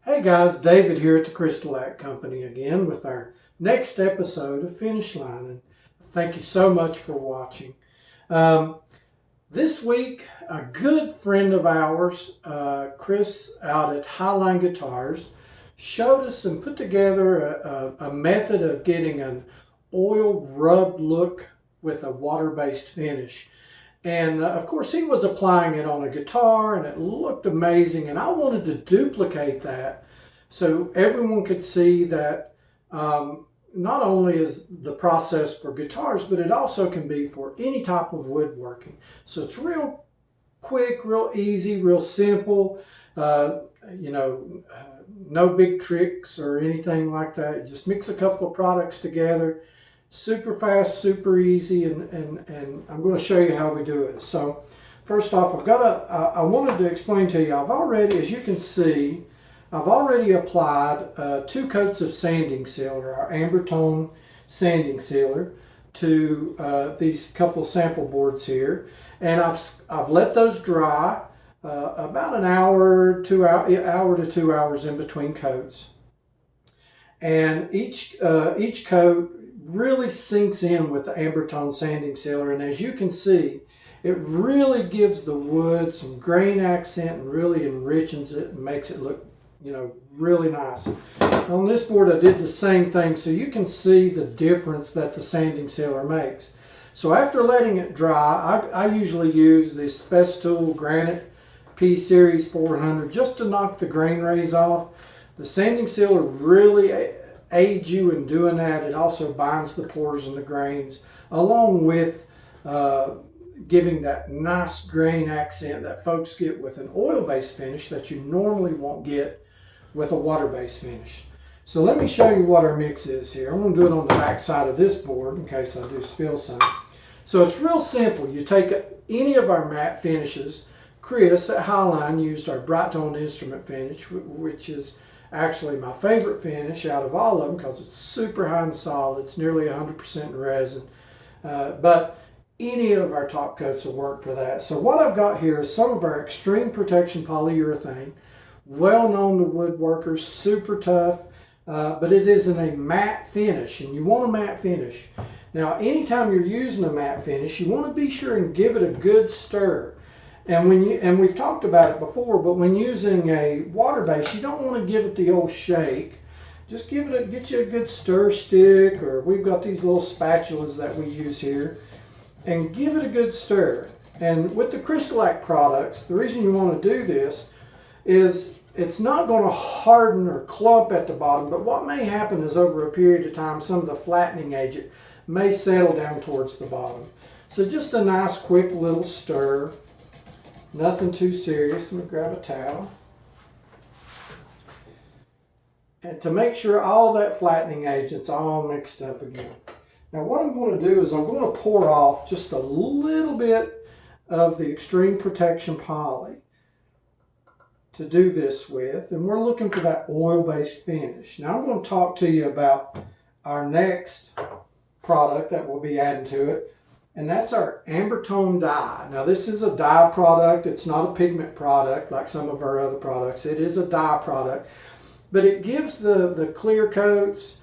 Hey guys, David here at the CrystaLac company again with our next episode of Finish Line. And thank you so much for watching. This week, a good friend of ours, Chris out at Highline Guitars, showed us and put together a method of getting an oil rubbed look with a water-based finish. And of course, he was applying it on a guitar and it looked amazing. And I wanted to duplicate that so everyone could see that not only is the process for guitars, but it also can be for any type of woodworking. So it's real quick, real easy, real simple. No big tricks or anything like that. You just mix a couple of products together. Super fast, super easy, and I'm going to show you how we do it. So first off, I wanted to explain to you, as you can see, I've already applied 2 coats of sanding sealer, our amber tone sanding sealer, to these couple sample boards here, and I've let those dry about an hour to 2 hours in between coats, and each coat really sinks in with the amber tone sanding sealer, and as you can see, it really gives the wood some grain accent and really enriches it and makes it look, really nice. On this board I did the same thing, so you can see the difference that the sanding sealer makes. So after letting it dry, I usually use this Festool Granite P Series 400 just to knock the grain rays off. The sanding sealer really aids you in doing that. It also binds the pores and the grains, along with giving that nice grain accent that folks get with an oil-based finish that you normally won't get with a water-based finish. So let me show you what our mix is here. I'm going to do it on the back side of this board in case I do spill some. So it's real simple. You take any of our matte finishes. Chris at Highline used our Bright Tone Instrument Finish, which is actually my favorite finish out of all of them because it's super high and solid. It's nearly 100% resin. But any of our top coats will work for that. So what I've got here is some of our Extreme Protection Polyurethane, well known to woodworkers, super tough, but it is in a matte finish, and you want a matte finish. Now, anytime you're using a matte finish, you want to be sure and give it a good stir. And we've talked about it before, but when using a water base, you don't want to give it the old shake. Just get you a good stir stick, or we've got these little spatulas that we use here, and give it a good stir. And with the CrystaLac products, the reason you want to do this is it's not going to harden or clump at the bottom, but what may happen is over a period of time, some of the flattening agent may settle down towards the bottom. So just a nice quick little stir. Nothing too serious. Let me grab a towel. And to make sure all that flattening agent's all mixed up again. Now what I'm going to do is I'm going to pour off just a little bit of the Extreme Protection Poly to do this with. And we're looking for that oil-based finish. Now I'm going to talk to you about our next product that we'll be adding to it. And that's our amber tone dye. Now this is a dye product. It's not a pigment product like some of our other products. It is a dye product. But it gives the clear coats,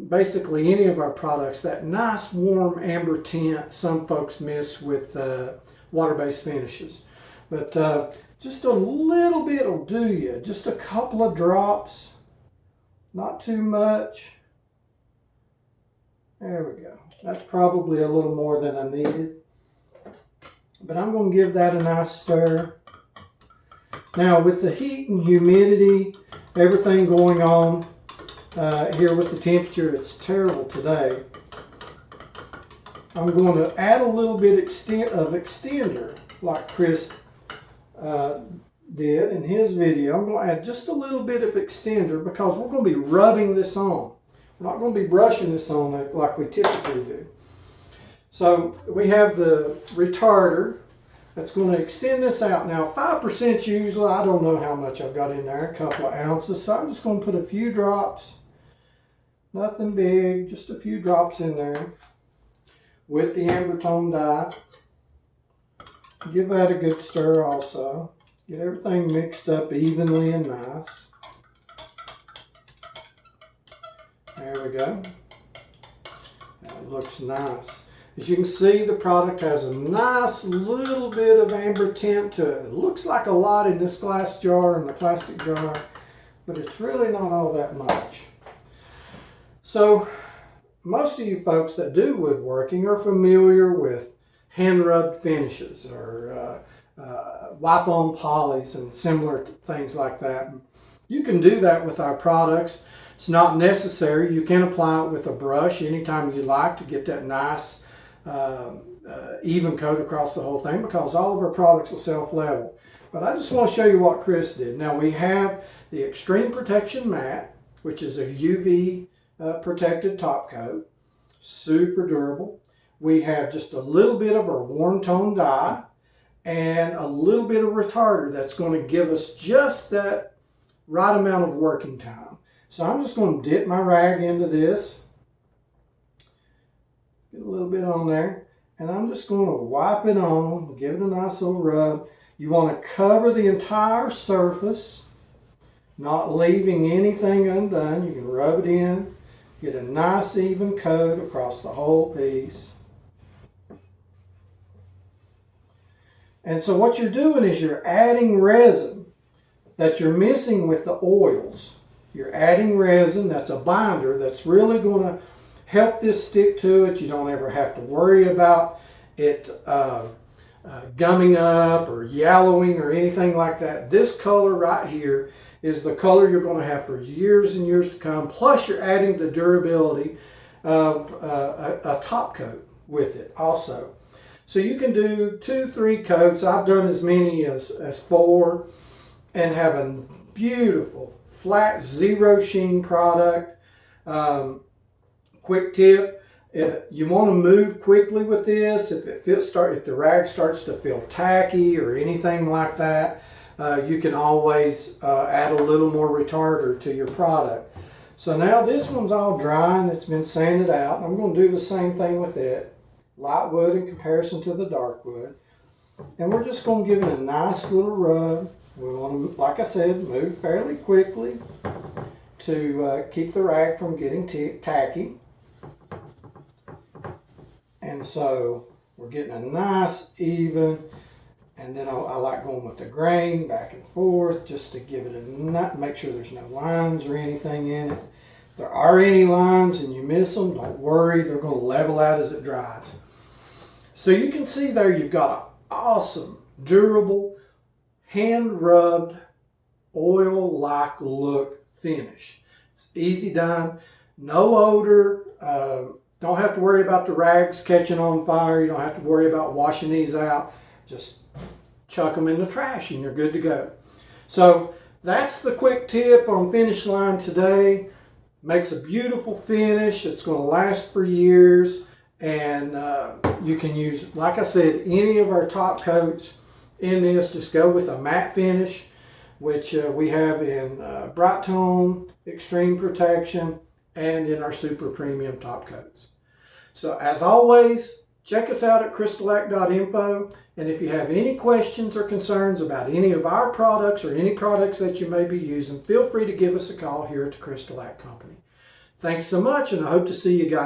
basically any of our products, that nice warm amber tint some folks miss with water-based finishes. But just a little bit will do you. Just a couple of drops. Not too much. There we go. That's probably a little more than I needed. But I'm going to give that a nice stir. Now with the heat and humidity, everything going on here with the temperature, it's terrible today. I'm going to add a little bit of extender like Chris did in his video. I'm going to add just a little bit of extender because we're going to be rubbing this on. We're not going to be brushing this on like we typically do. So we have the retarder that's going to extend this out. Now 5% usually, I don't know how much I've got in there, a couple of ounces. So I'm just going to put a few drops, nothing big, just a few drops in there with the amber tone dye. Give that a good stir also. Get everything mixed up evenly and nice. There we go. That looks nice. As you can see, the product has a nice little bit of amber tint to it. It looks like a lot in this glass jar and the plastic jar, but it's really not all that much. So most of you folks that do woodworking are familiar with hand-rubbed finishes or wipe-on polys and similar things like that. You can do that with our products. It's not necessary. You can apply it with a brush anytime you like to get that nice even coat across the whole thing, because all of our products will self-level. But I just want to show you what Chris did. Now we have the Extreme Protection Matte, which is a UV protected top coat, super durable. We have just a little bit of our warm tone dye and a little bit of retarder that's going to give us just that right amount of working time. So I'm just going to dip my rag into this, get a little bit on there, and I'm just going to wipe it on, give it a nice little rub. You want to cover the entire surface, not leaving anything undone. You can rub it in, get a nice even coat across the whole piece. And so what you're doing is you're adding resin that you're missing with the oils. You're adding resin that's a binder that's really going to help this stick to it. You don't ever have to worry about it gumming up or yellowing or anything like that. This color right here is the color you're going to have for years and years to come. Plus you're adding the durability of a top coat with it also. So you can do 2-3 coats. I've done as many as 4 and have a beautiful flat zero sheen product. Quick tip, you want to move quickly with this. If the rag starts to feel tacky or anything like that, you can always add a little more retarder to your product. So now this one's all dry and it's been sanded out. I'm going to do the same thing with it. Light wood in comparison to the dark wood. And we're just going to give it a nice little rub. We want to, like I said, move fairly quickly to keep the rag from getting tacky. And so we're getting a nice even, and then I like going with the grain back and forth just to give it a make sure there's no lines or anything in it. If there are any lines and you miss them, don't worry, they're going to level out as it dries. So you can see there you've got awesome, durable, hand-rubbed, oil-like look finish. It's easy done, no odor, don't have to worry about the rags catching on fire, you don't have to worry about washing these out. Just chuck them in the trash and you're good to go. So that's the quick tip on Finish Line today. Makes a beautiful finish. It's going to last for years, and you can use, like I said, any of our top coats in this. Just go with a matte finish, which we have in Bright Tone, Extreme Protection, and in our super premium top coats. So as always, check us out at CrystaLac.info, and if you have any questions or concerns about any of our products or any products that you may be using, feel free to give us a call here at the CrystaLac Company. Thanks so much, and I hope to see you guys